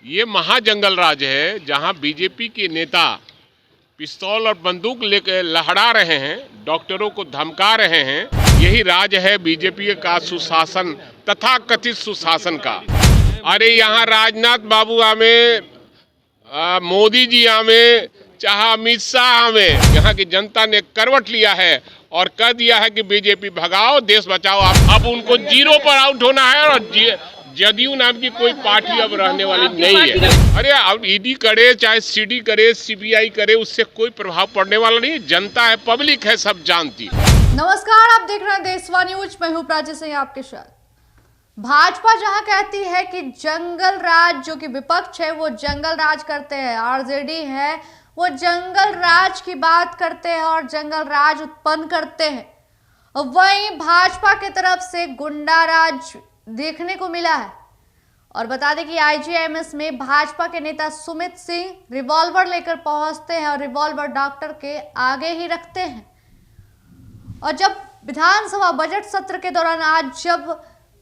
ये महाजंगल राज है जहां बीजेपी के नेता पिस्तौल और बंदूक लेकर लहरा रहे हैं, डॉक्टरों को धमका रहे हैं। यही राज है बीजेपी का सुशासन, तथा कथित सुशासन का। अरे यहाँ राजनाथ बाबू आवे, मोदी जी आवे, चाहे अमित शाह आवे, यहाँ की जनता ने करवट लिया है और कह दिया है कि बीजेपी भगाओ, देश बचाओ। अब उनको जीरो पर आउट होना है और जदयू नाम की कोई पार्टी अब रहने वाली नहीं है। अरे अब ईडी करे चाहे सीडी करे, सीबीआई करे, उससे कोई प्रभाव पड़ने वाला नहीं। जनता है, पब्लिक है, सब जानती है। नमस्कार, आप देख रहे हैं देशवा न्यूज। मैं हूं प्राची सिंह आपके साथ। भाजपा जहां कहती है कि जंगल राज, जो कि विपक्ष है वो जंगल राज करते हैं, आरजेडी है वो जंगल राज की बात करते हैं और जंगल राज उत्पन्न करते हैं, वहीं भाजपा की तरफ से गुंडा राज देखने को मिला है। और बता दें कि आईजीआईएमएस में भाजपा के नेता सुमित सिंह रिवॉल्वर लेकर पहुंचते हैं और रिवॉल्वर डॉक्टर के आगे ही रखते हैं। और जब विधानसभा बजट सत्र के दौरान आज जब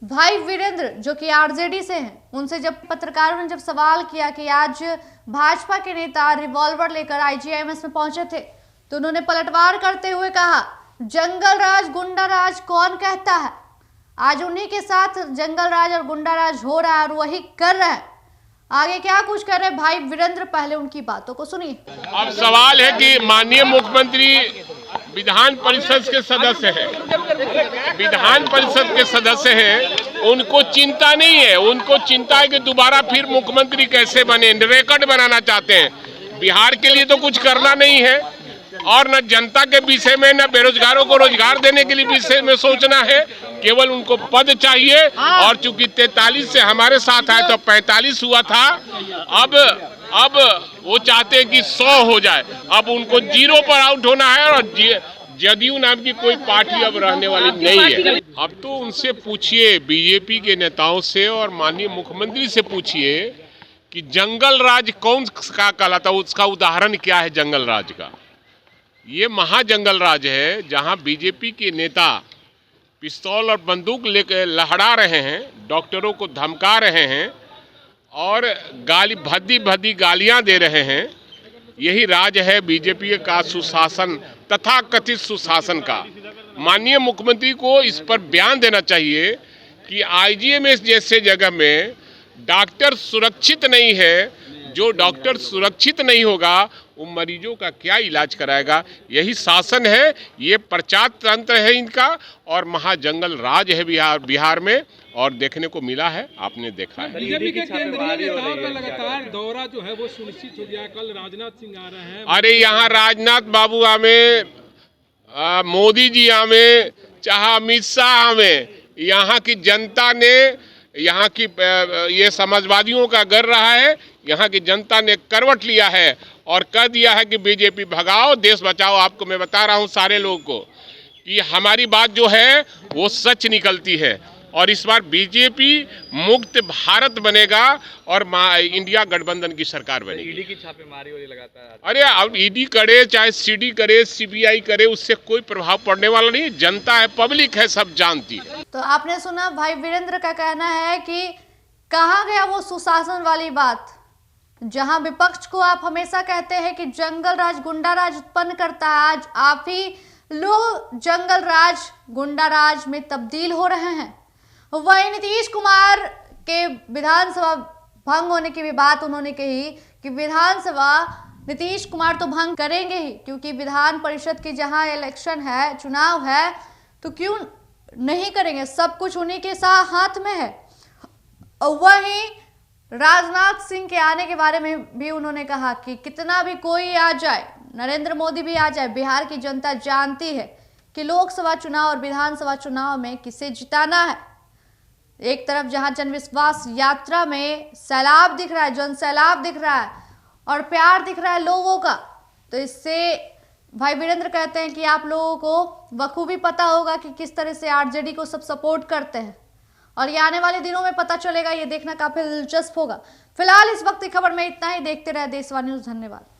भाई वीरेंद्र, जो कि आरजेडी से हैं, उनसे जब पत्रकारों ने जब सवाल किया कि आज भाजपा के नेता रिवॉल्वर लेकर आईजीआईएमएस में पहुंचे थे, तो उन्होंने पलटवार करते हुए कहा, जंगल राज गुंडा राज कौन कहता है? आज उन्हीं के साथ जंगल राज और गुंडा राज हो रहा है और वही कर रहा है। आगे क्या कुछ कर रहे भाई वीरेंद्र, पहले उनकी बातों को सुनिए। अब सवाल है कि माननीय मुख्यमंत्री विधान परिषद के सदस्य हैं, विधान परिषद के सदस्य हैं, उनको चिंता नहीं है। उनको चिंता है कि दोबारा फिर मुख्यमंत्री कैसे बने, रिकॉर्ड बनाना चाहते हैं। बिहार के लिए तो कुछ करना नहीं है और न जनता के विषय में, न बेरोजगारों को रोजगार देने के लिए विषय में सोचना है। केवल उनको पद चाहिए। और चूंकि 43 से हमारे साथ आए तो 45 हुआ था, अब वो चाहते हैं कि 100 हो जाए। अब उनको जीरो पर आउट होना है और जदयू नाम की कोई पार्टी अब रहने वाली नहीं है। अब तो उनसे पूछिए, बीजेपी के नेताओं से और माननीय मुख्यमंत्री से पूछिए कि जंगल राज कौन का कहलाता है, उसका उदाहरण क्या है जंगल राज का। ये महाजंगल राज है जहां बीजेपी के नेता पिस्तौल और बंदूक लेकर लहरा रहे हैं, डॉक्टरों को धमका रहे हैं और भद्दी भद्दी गालियां दे रहे हैं। यही राज है बीजेपी का सुशासन, तथा कथित सुशासन का। माननीय मुख्यमंत्री को इस पर बयान देना चाहिए कि आईजीआईएमएस जैसे जगह में डॉक्टर सुरक्षित नहीं है। जो डॉक्टर सुरक्षित नहीं होगा वो मरीजों का क्या इलाज कराएगा? यही शासन है, ये प्रचार तंत्र है इनका और महाजंगल राज है बिहार में। और देखने को मिला है, आपने देखा है। बीजेपी के केंद्रीय नेताओं का लगातार दौरा जो है वो सुनिश्चित हो गया। कल राजनाथ सिंह आ रहे हैं। अरे यहाँ राजनाथ बाबू आवे, मोदी जी आवे, चाहे अमित शाह आवे, यहाँ की जनता ने, यहाँ की ये समाजवादियों का गर रहा है, यहाँ की जनता ने करवट लिया है और कह दिया है कि बीजेपी भगाओ, देश बचाओ। आपको मैं बता रहा हूँ सारे लोगों को कि हमारी बात जो है वो सच निकलती है और इस बार बीजेपी मुक्त भारत बनेगा और इंडिया गठबंधन की सरकार बनेगी। ईडी की छापेमारी हो रही लगातार। अरे अब ईडी करे चाहे सीडी करे, सीबीआई करे, उससे कोई प्रभाव पड़ने वाला नहीं। जनता है, पब्लिक है, सब जानती है। तो आपने सुना भाई वीरेंद्र का कहना है कि कहा गया वो सुशासन वाली बात, जहां विपक्ष को आप हमेशा कहते हैं कि जंगल राज गुंडा राज उत्पन्न करता है, आज आप ही लोग जंगल राज गुंडा राज में तब्दील हो रहे हैं। वहीं नीतीश कुमार के विधानसभा भंग होने की भी बात उन्होंने कही कि विधानसभा नीतीश कुमार तो भंग करेंगे ही, क्योंकि विधान परिषद की जहां इलेक्शन है, चुनाव है, तो क्यों नहीं करेंगे, सब कुछ उन्हीं के हाथ में है। वहीं राजनाथ सिंह के आने के बारे में भी उन्होंने कहा कि कितना भी कोई आ जाए, नरेंद्र मोदी भी आ जाए, बिहार की जनता जानती है कि लोकसभा चुनाव और विधानसभा चुनाव में किसे जिताना है। एक तरफ जहां जन विश्वास यात्रा में सैलाब दिख रहा है, जन सैलाब दिख रहा है और प्यार दिख रहा है लोगों का, तो इससे भाई वीरेंद्र कहते हैं कि आप लोगों को बखूबी पता होगा कि किस तरह से आरजेडी को सब सपोर्ट करते हैं और ये आने वाले दिनों में पता चलेगा। ये देखना काफी दिलचस्प होगा। फिलहाल इस वक्त की खबर में इतना ही। देखते रहे देशवा न्यूज। धन्यवाद।